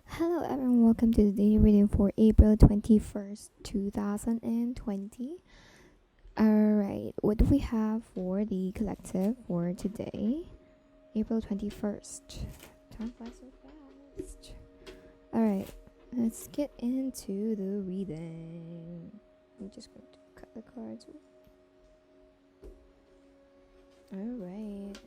Hello everyone, welcome to the daily reading for April 21st, 2020. Alright, what do we have for the collective for today? April 21st. Time flies so fast. Alright, let's get into the reading. I'm just going to cut the cards. Alright.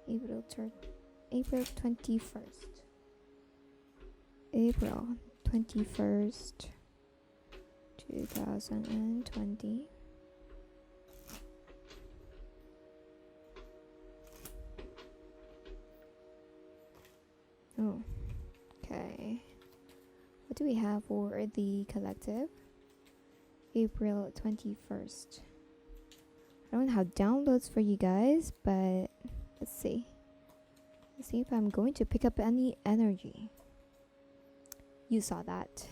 April 21st. April 21st, 2020. Oh, okay. What do we have for the collective? April 21st. I don't have downloads for you guys, but let's see. Let's see if I'm going to pick up any energy. You saw that.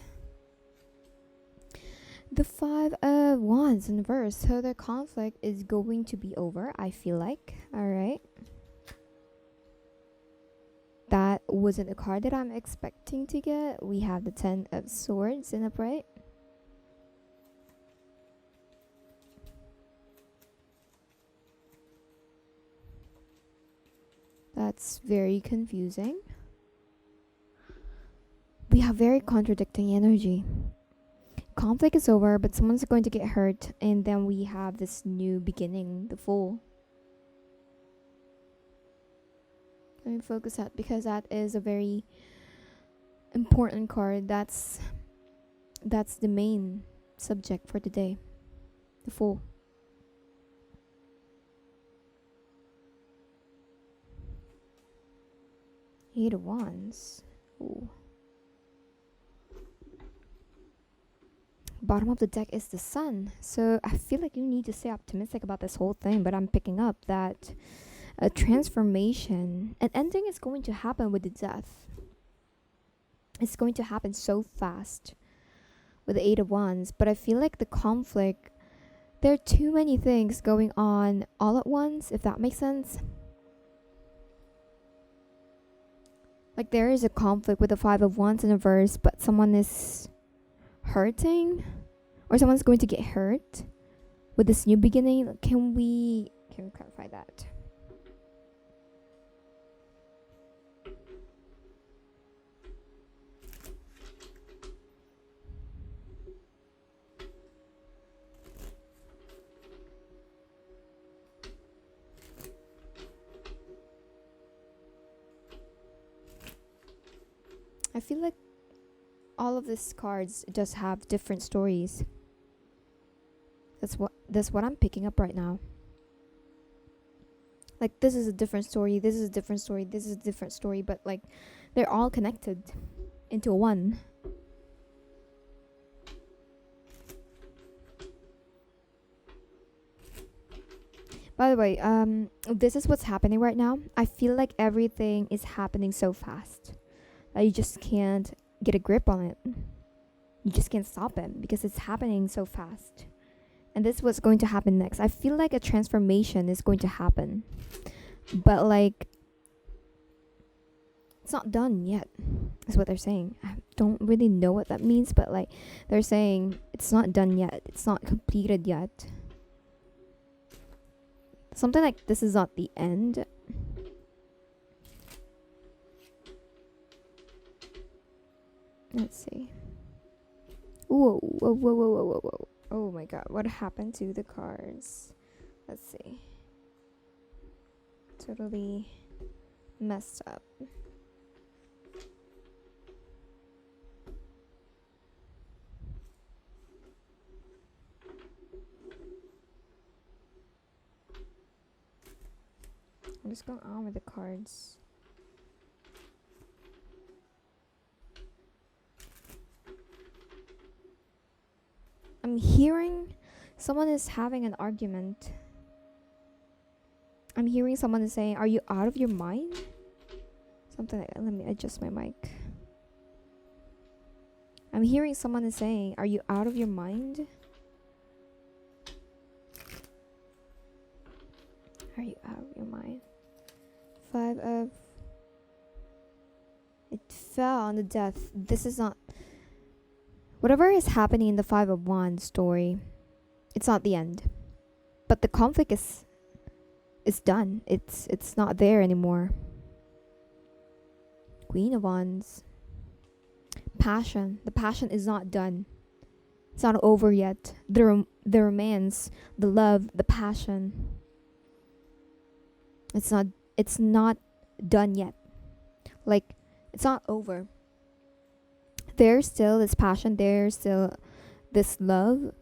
The 5 of Wands in verse. So the conflict is going to be over, I feel like. Alright. That wasn't a card that I'm expecting to get. We have the 10 of Swords in upright. That's very confusing. We have very contradicting energy. Conflict is over, but someone's going to get hurt, and then we have this new beginning, the Fool. Let me focus that because that is a very important card. That's the main subject for today. The Fool. Eight of Wands. Ooh. Bottom of the deck is the Sun. So I feel like you need to stay optimistic about this whole thing, but I'm picking up that a transformation, an ending is going to happen with the Death. It's going to happen so fast with the Eight of Wands, but I feel like the conflict, there are too many things going on all at once, if that makes sense. Like there is a conflict with the Five of Wands in a verse, but someone is hurting or someone's going to get hurt with this new beginning. Can we clarify that? I feel like all of these cards just have different stories. That's what I'm picking up right now. Like this is a different story, this is a different story, this is a different story, but like they're all connected into one. By the way, this is what's happening right now. I feel like everything is happening so fast that you just can't get a grip on it. You just can't stop it because it's happening so fast. And this is what's going to happen next. I feel like a transformation is going to happen. But like, it's not done yet, is what they're saying. I don't really know what that means, but like, they're saying it's not done yet. It's not completed yet. Something like this is not the end. Let's see. Whoa, whoa, whoa, whoa, whoa, whoa, whoa. Oh my god, what happened to the cards? Let's see. Totally messed up. I'm just going on with the cards. I'm hearing someone is having an argument. I'm hearing someone is saying, "Are you out of your mind?" Something like that. Let me adjust my mic. I'm hearing someone is saying, "Are you out of your mind?" Are you out of your mind? 5 of... It fell on the death. This is not... Whatever is happening in the 5 of Wands story, it's not the end. But the conflict is done. It's not there anymore. Queen of Wands. Passion. The passion is not done. It's not over yet. The romance, the love, the passion. It's not done yet. Like, it's not over. There's still this passion, there's still this love,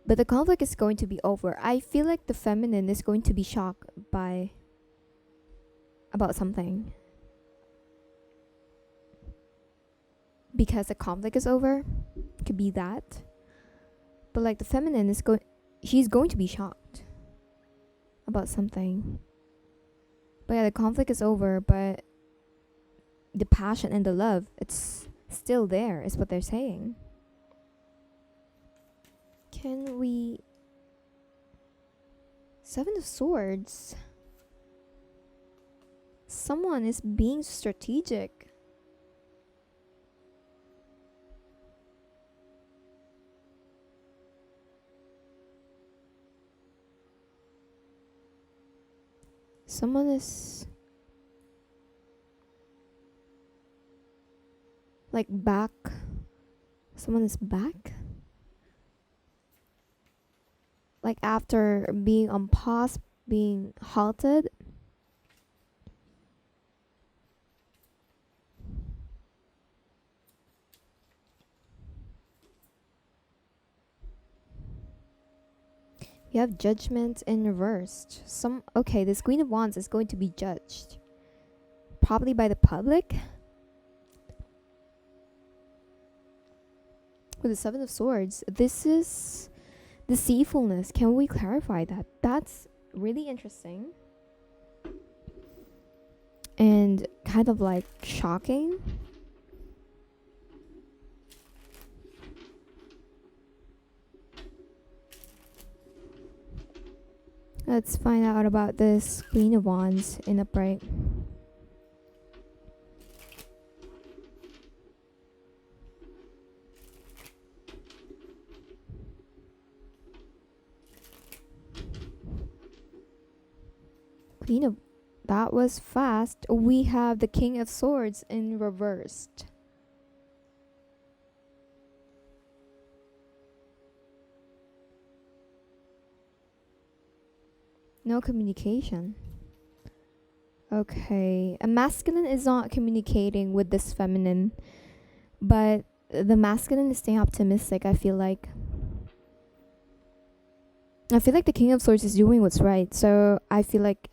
but the conflict is going to be over. I feel like the feminine is going to be shocked about something. Because the conflict is over. It could be that. But like the feminine she's going to be shocked about something. But yeah, the conflict is over, but the passion and the love, it's still there, is what they're saying. Can we... 7 of Swords. Someone is being strategic. Someone is like back. Someone is back. Like after being on pause, being halted. You have Judgment in reversed. Okay, this Queen of Wands is going to be judged. Probably by the public. With the 7 of Swords. This is deceitfulness. Can we clarify that? That's really interesting. And kind of like shocking. Let's find out about this Queen of Wands in upright. That was fast. We have the King of Swords in reversed. No communication. Okay. A masculine is not communicating with this feminine, but the masculine is staying optimistic, I feel like. The King of Swords is doing what's right. So I feel like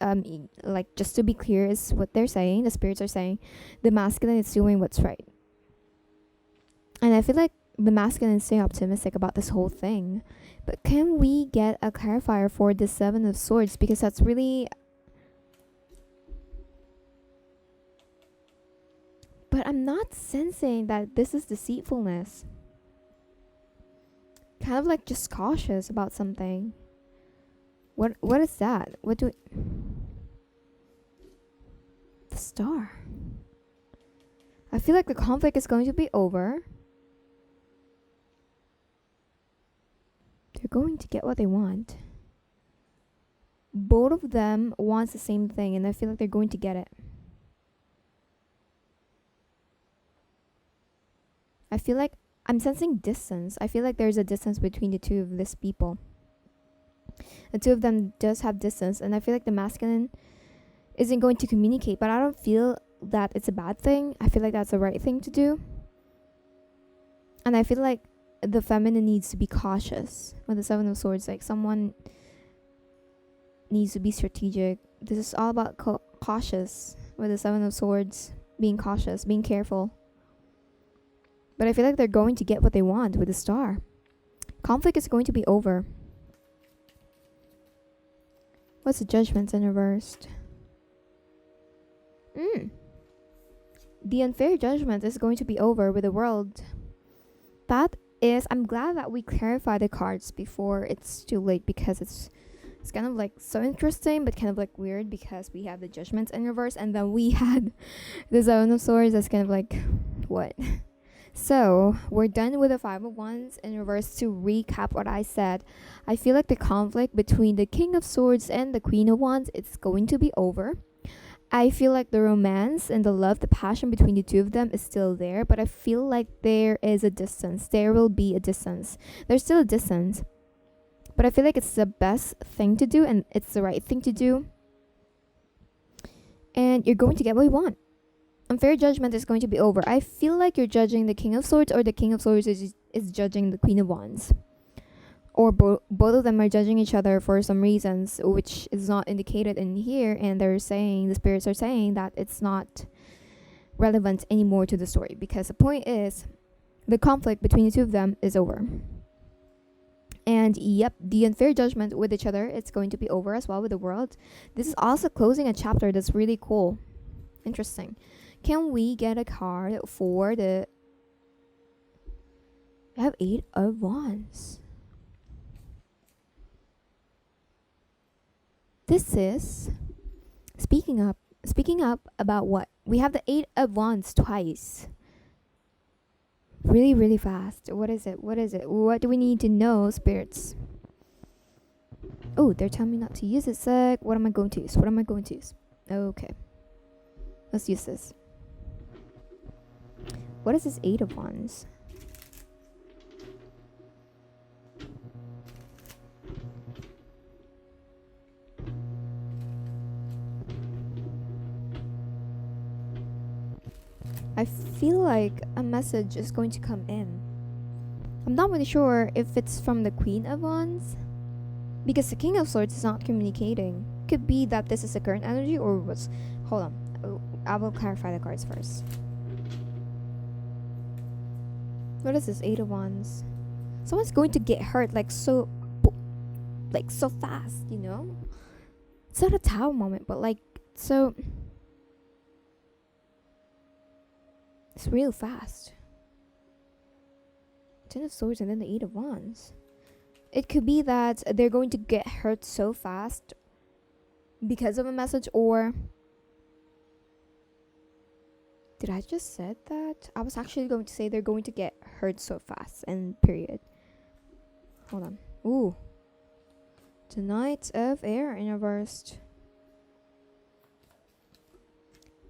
just to be clear is what they're saying, the spirits are saying, the masculine is doing what's right. And I feel like the masculine is staying optimistic about this whole thing. But can we get a clarifier for the 7 of Swords? Because that's really... But I'm not sensing that this is deceitfulness. Kind of like just cautious about something. What is that? The Star. I feel like the conflict is going to be over. They're going to get what they want. Both of them wants the same thing, and I feel like they're going to get it. I feel like I'm sensing distance. I feel like there's a distance between the two of these people. The two of them does have distance, and I feel like the masculine isn't going to communicate, but I don't feel that it's a bad thing. I feel like that's the right thing to do. And I feel like the feminine needs to be cautious with the 7 of Swords. Like someone needs to be strategic. This is all about cautious with the 7 of Swords. Being cautious, being careful. But I feel like they're going to get what they want with the Star. Conflict is going to be over. What's the Judgment in reversed? The unfair judgment is going to be over with the World. I'm glad that we clarify the cards before it's too late, because it's It's kind of like so interesting, but kind of like weird because we have the Judgments in reverse, and then we had the Zone of Swords. That's kind of like, what? So we're done with the Five of Wands in reverse. To recap what I said, I feel like the conflict between the King of Swords and the Queen of Wands, it's going to be over. I feel like the romance and the love, the passion between the two of them is still there, but I feel like there is a distance. There will be a distance. There's still a distance. But I feel like it's the best thing to do and it's the right thing to do. And you're going to get what you want. Unfair judgment is going to be over. I feel like you're judging the King of Swords, or the King of Swords is judging the Queen of Wands. Or both of them are judging each other for some reasons, which is not indicated in here. And they're saying, the spirits are saying that it's not relevant anymore to the story. Because the point is, the conflict between the two of them is over. And yep, the unfair judgment with each other, it's going to be over as well with the world. This is also closing a chapter that's really cool. Interesting. Can we get a card for the... I have 8 of Wands. This is speaking up about what? We have the 8 of Wands twice. Really fast. What is it? What do we need to know, spirits? Oh, they're telling me not to use it. Sec. What am I going to use? Okay. Let's use this. What is this 8 of Wands? I feel like a message is going to come in. I'm not really sure if it's from the Queen of Wands, because the King of Swords is not communicating. Could be that this is the current energy, or was... Hold on. I will clarify the cards first. What is this 8 of Wands? Someone's going to get hurt so fast, you know? It's not a Tower moment, but so... It's real fast. 10 of Swords and then the 8 of Wands. It could be that they're going to get hurt so fast because of a message, or... Did I just said that? I was actually going to say they're going to get hurt so fast, and period. Hold on. Ooh. The Knight of Air in reversed.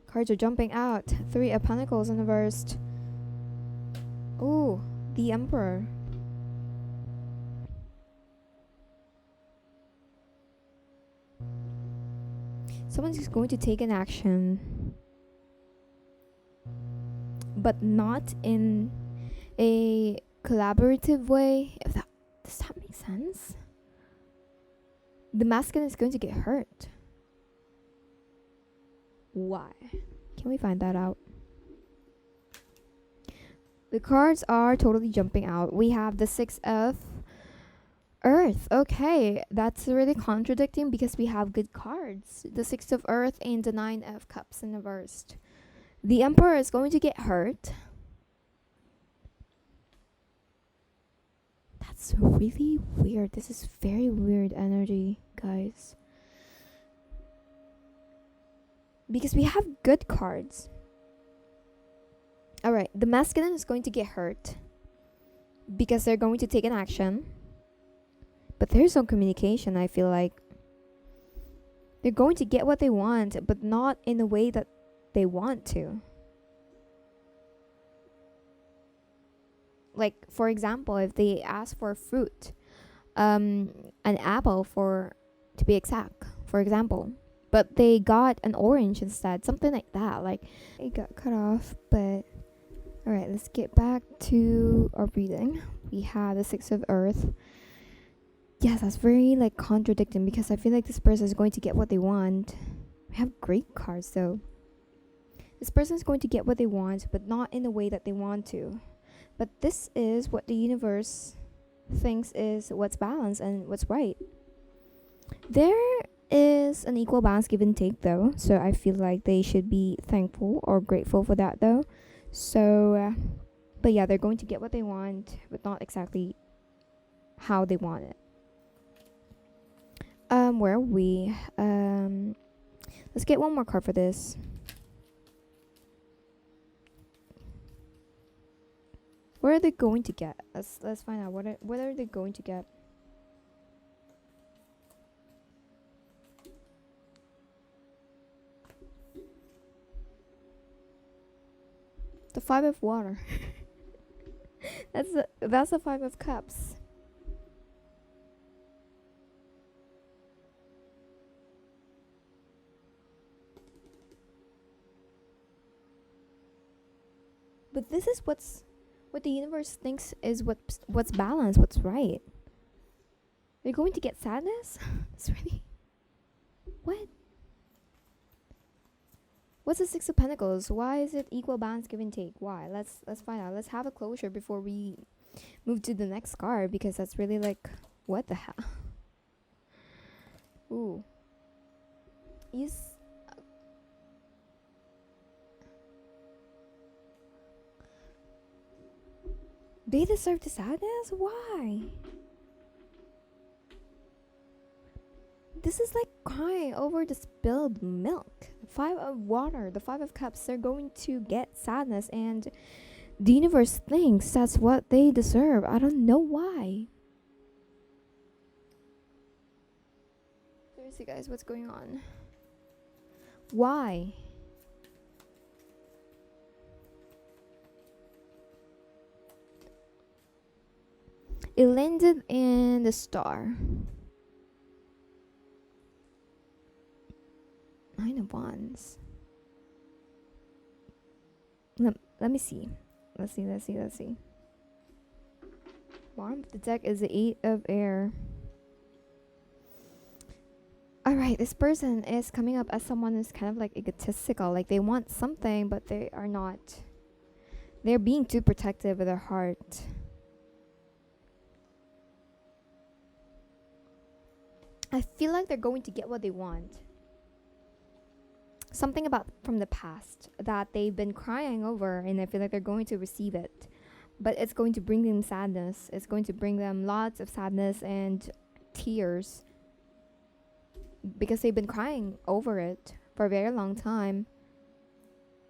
Cards are jumping out. 3 of Pentacles in reversed. Ooh, the Emperor. Someone's just going to take an action, but not in a collaborative way. Does that make sense? The masculine is going to get hurt. Why? Can we find that out? The cards are totally jumping out. We have the 6 of Earth. Okay, that's really contradicting because we have good cards. The 6 of Earth and the 9 of Cups in reversed. The Emperor is going to get hurt. That's really weird. This is very weird energy, guys. Because we have good cards. Alright, the masculine is going to get hurt because they're going to take an action. But there's no communication, I feel like. They're going to get what they want, but not in the way that they want to. Like, for example, if they ask for fruit, an apple to be exact, for example. But they got an orange instead, something like that. Like, it got cut off, but... Alright, let's get back to our reading. We have the 6 of Earth. Yes, that's very, contradicting because I feel like this person is going to get what they want. We have great cards, though. This person is going to get what they want, but not in the way that they want to. But this is what the universe thinks is what's balanced and what's right. There is an equal balance give and take, though, so I feel like they should be thankful or grateful for that, though. So but yeah, they're going to get what they want, but not exactly how they want it. Where are we? Let's get one more card for this. What are they going to get? Let's find out. What are they going to get? The Five of Water. that's the Five of Cups. But this is what the universe thinks is what's balanced, what's right. They're going to get sadness? It's really what? What's the Six of Pentacles? Why is it equal balance, give and take? Why? Let's find out. Let's have a closure before we move to the next card, because that's really like, what the hell? Ooh. They deserve the sadness? Why? This is like crying over the spilled milk. Five of Water, the Five of Cups, they're going to get sadness, and the universe thinks that's what they deserve. I don't know why. Seriously, guys, what's going on? Why? It landed in the Star. Nine of Wands. Let me see. Let's see. Bottom of the deck is the Eight of Air. Alright, this person is coming up as someone who's kind of like egotistical. Like they want something, but they are not. They're being too protective of their heart. I feel like they're going to get what they want. Something about from the past that they've been crying over, and I feel like they're going to receive it. But it's going to bring them sadness. It's going to bring them lots of sadness and tears, because they've been crying over it for a very long time.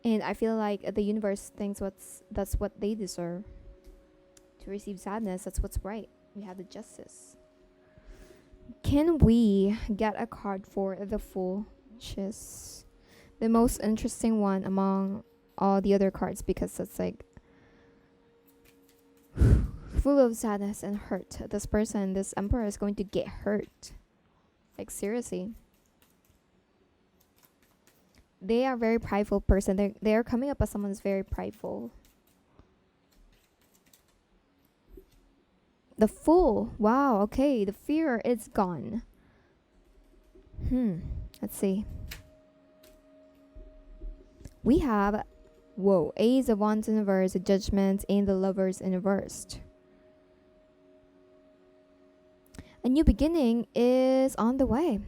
And I feel like the universe thinks that's what they deserve. To receive sadness, that's what's right. We have the Justice. Can we get a card for the Fool? Which is the most interesting one among all the other cards, because it's like full of sadness and hurt. This person, this Emperor, is going to get hurt. Like seriously. They are a very prideful person. They're coming up as someone who's very prideful. The Fool. Wow, okay. The fear is gone. Let's see. We have, Ace of Wands in reverse, the Judgment, and the Lovers in reversed. A new beginning is on the way.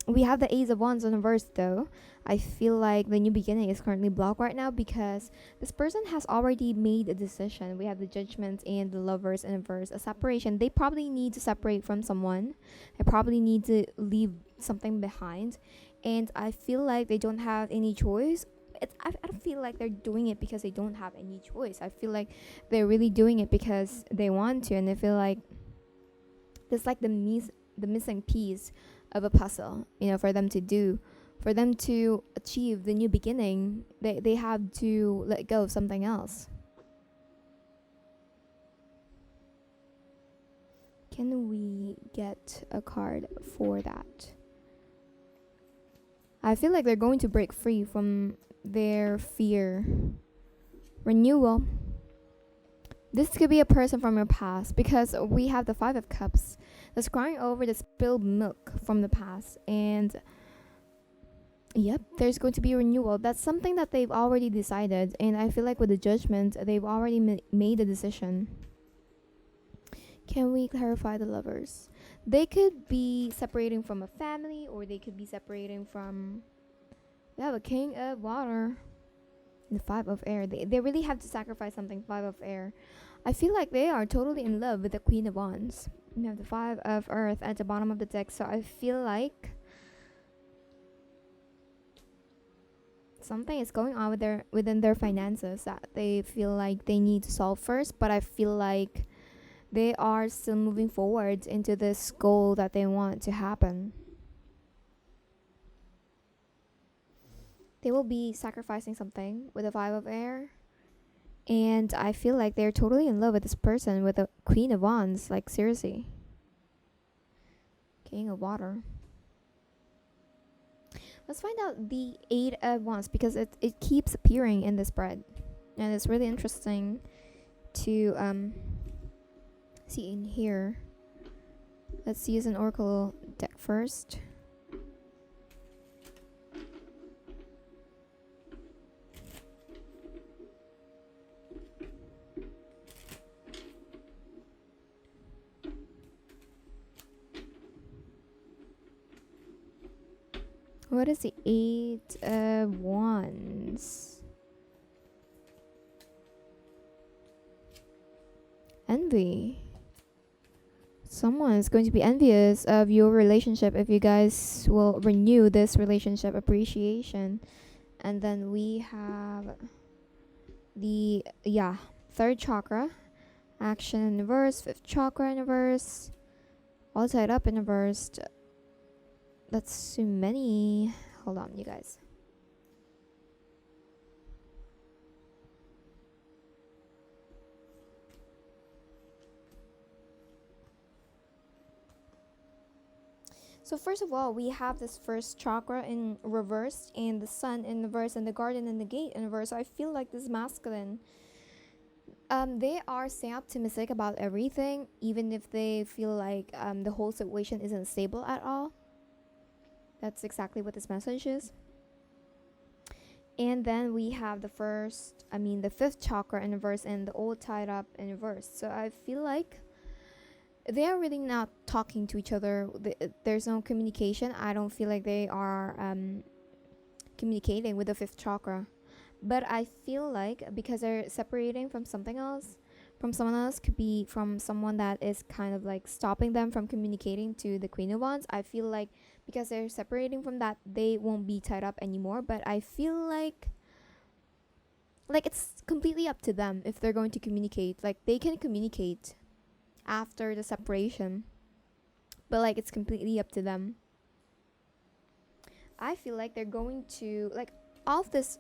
We have the Ace of Wands in reverse though. I feel like the new beginning is currently blocked right now because this person has already made a decision. We have the Judgment and the Lovers in reverse. A separation. They probably need to separate from someone. They probably need to leave something behind. And I feel like they don't have any choice. I don't feel like they're doing it because they don't have any choice. I feel like they're really doing it because they want to, and they feel like it's like the missing piece of a puzzle, for them to do. For them to achieve the new beginning, they have to let go of something else. Can we get a card for that? I feel like they're going to break free from their fear. Renewal. This could be a person from your past, because we have the Five of Cups that's crying over the spilled milk from the past. And yep, there's going to be a renewal. That's something that they've already decided. And I feel like with the Judgment, they've already made a decision. Can we clarify the Lovers? They could be separating from a family, or they could be separating from... We have a King of Water. The Five of Air. They really have to sacrifice something. Five of Air. I feel like they are totally in love with the Queen of Wands. We have the 5 of Earth at the bottom of the deck. So I feel like something is going on with within their finances that they feel like they need to solve first. But I feel like they are still moving forward into this goal that they want to happen. They will be sacrificing something with the 5 of Air. And I feel like they're totally in love with this person with the Queen of Wands. Like, seriously. King of Water. Let's find out the 8 of Wands, because it keeps appearing in this spread. And it's really interesting to see in here. Let's use an oracle deck first. What is the 8 of Wands? Envy. Someone is going to be envious of your relationship if you guys will renew this relationship. Appreciation. And then we have the, third chakra. Action in reverse. 5th chakra in reverse. All tied up in reverse. That's too many. Hold on, you guys. So first of all, we have this first chakra in reverse, and the sun in reverse, and the garden and the gate in reverse. So I feel like this masculine, they are staying optimistic about everything, even if they feel like the whole situation isn't stable at all. That's exactly what this message is. And then we have the 5th chakra in reverse, and the all tied up in reverse. So I feel like they are really not talking to each other. There's no communication. I don't feel like they are communicating with the 5th chakra. But I feel like because they're separating from something else, from someone else, could be from someone that is kind of like stopping them from communicating to the Queen of Wands. I feel like because they're separating from that, they won't be tied up anymore. But I feel like it's completely up to them if they're going to communicate. Like, they can communicate after the separation, but like, it's completely up to them. I feel like they're going to, like, all of these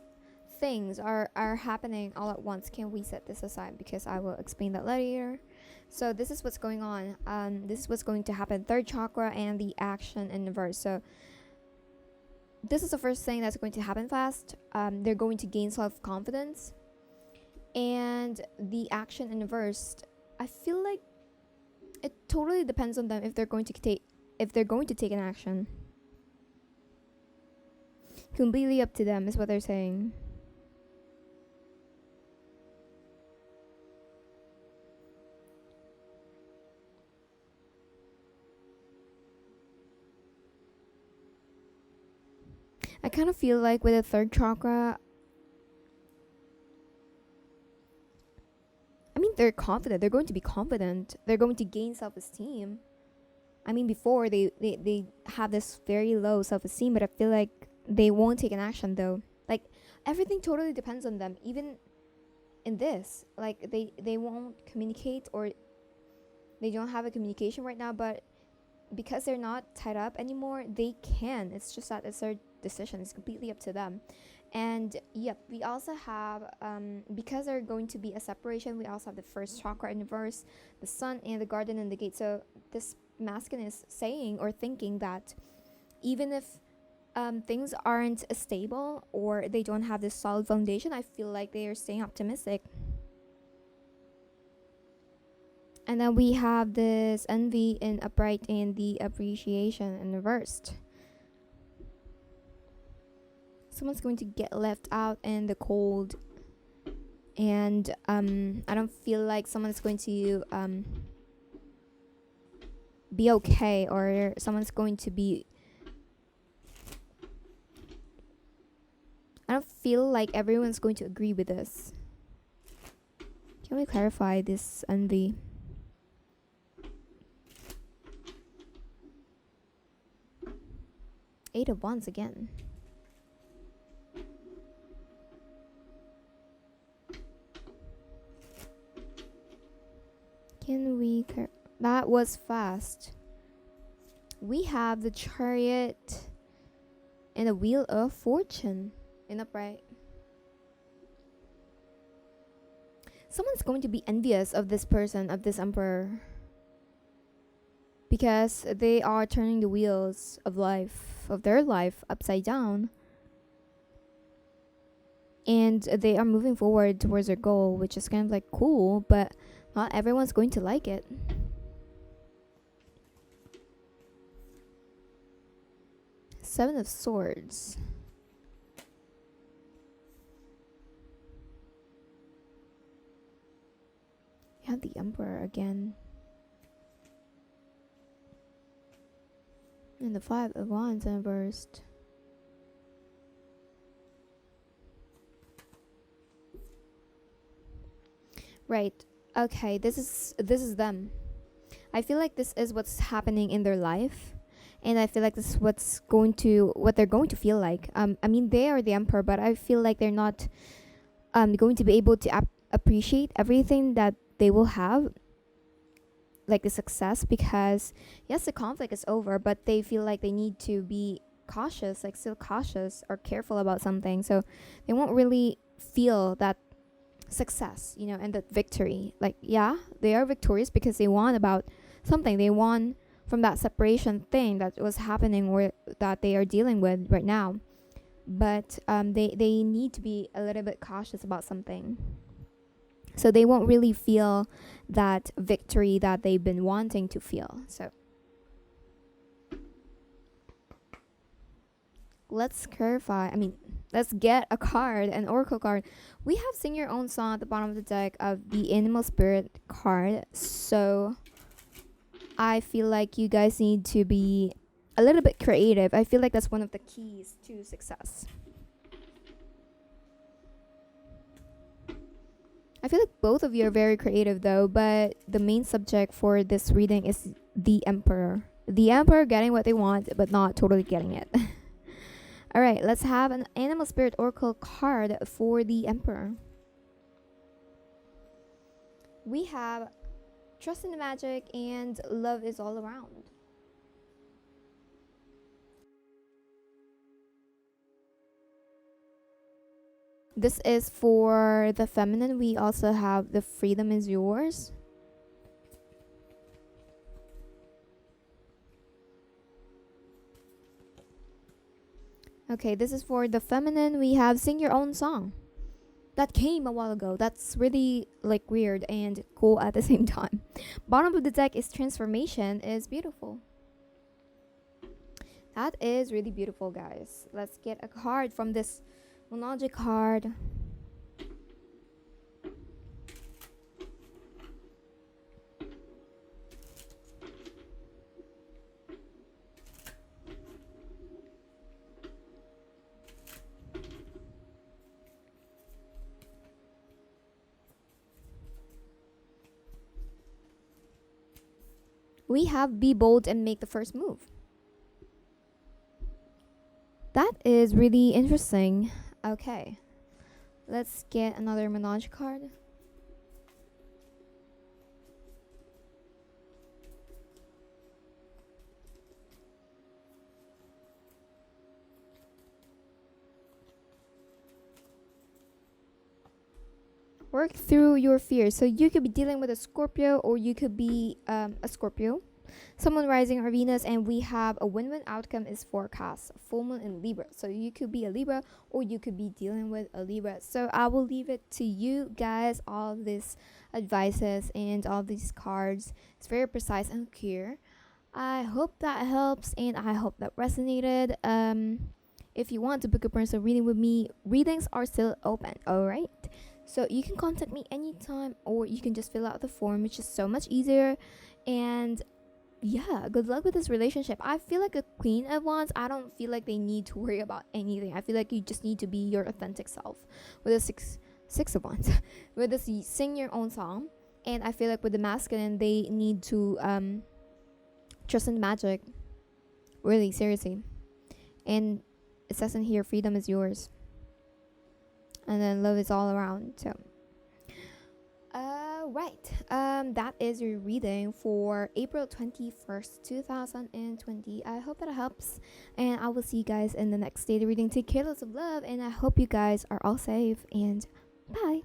things are happening all at once. Can we set this aside, because I will explain that later. So this is what's going on. This is what's going to happen. 3rd chakra and the action in reverse. So this is the first thing that's going to happen fast. They're going to gain self-confidence. And the action in reverse, I feel like it totally depends on them if they're going to take an action. Completely up to them is what they're saying. I kind of feel like with the 3rd chakra, I mean, they're confident. They're going to be confident. They're going to gain self-esteem. I mean, before they have this very low self-esteem, but I feel like they won't take an action though. Like, everything totally depends on them. Even in this, like, they won't communicate, or they don't have a communication right now, but because they're not tied up anymore, they can. It's just that it's their decision. It's completely up to them. And yep, we also have because there's going to be a separation, we also have the 1st chakra in reverse, the sun and the garden and the gate. So this masculine is saying or thinking that even if things aren't stable or they don't have this solid foundation, I feel like they are staying optimistic. And then we have this envy in upright and the appreciation in reversed. Someone's going to get left out in the cold. And I don't feel like someone's going to be okay, or someone's going to be... I don't feel like everyone's going to agree with this. Can we clarify this envy? Eight of Wands again. Can we... That was fast. We have the Chariot and the Wheel of Fortune in upright. Someone's going to be envious of this person, of this emperor, because they are turning the wheels of life, of their life, upside down, and they are moving forward towards their goal, which is kind of like cool, but not everyone's going to like it. Seven of Swords. You have the Emperor again. And the Five of Wands inversed. Right. Okay, this is them. I feel like this is what's happening in their life. And I feel like this is what they're going to feel like. I mean, they are the Emperor, but I feel like they're not going to be able to appreciate everything that they will have, like the success, because yes, the conflict is over, but they feel like they need to be cautious, like still cautious or careful about something. So they won't really feel that success, you know, and that victory. Like, yeah, they are victorious because they won about something. They won from that separation thing that was happening or that they are dealing with right now. But they need to be a little bit cautious about something. So they won't really feel that victory that they've been wanting to feel. So let's clarify. I mean, let's get a card, an oracle card. We have Sing Your Own Song at the bottom of the deck of the Animal Spirit card. So I feel like you guys need to be a little bit creative. I feel like that's one of the keys to success. I feel like both of you are very creative though, but the main subject for this reading is the Emperor. The Emperor getting what they want, but not totally getting it. Alright, let's have an Animal Spirit Oracle card for the Emperor. We have Trust in the Magic and Love is All Around. This is for the feminine. We also have the Freedom is Yours. Okay, this is for the feminine. We have Sing Your Own Song. That came a while ago. That's really like weird and cool at the same time. Bottom of the deck is Transformation is Beautiful. That is really beautiful, guys. Let's get a card from this Monology card. We have Be Bold and Make the First Move. That is really interesting. Okay, let's get another Menage card. Work through your fears. So you could be dealing with a Scorpio, or you could be a Scorpio, someone rising or Venus, and we have a win-win outcome is forecast, full moon in Libra. So you could be a Libra, or you could be dealing with a Libra. So I will leave it to you guys, all of these advices and all these cards. It's very precise and clear. I hope that helps, and I hope that resonated. If you want to book a personal reading with me, readings are still open. All right, so you can contact me anytime, or you can just fill out the form, which is so much easier. And yeah, good luck with this relationship. I feel like a Queen of Wands, I don't feel like they need to worry about anything. I feel like you just need to be your authentic self. With a six of Wands, with this Sing Your Own Song. And I feel like with the masculine, they need to trust in magic, really seriously. And it says in here, freedom is yours. And then love is all around. So right. That is your reading for April 21st, 2020. I hope that helps. And I will see you guys in the next daily reading. Take care, lots of love. And I hope you guys are all safe. And bye.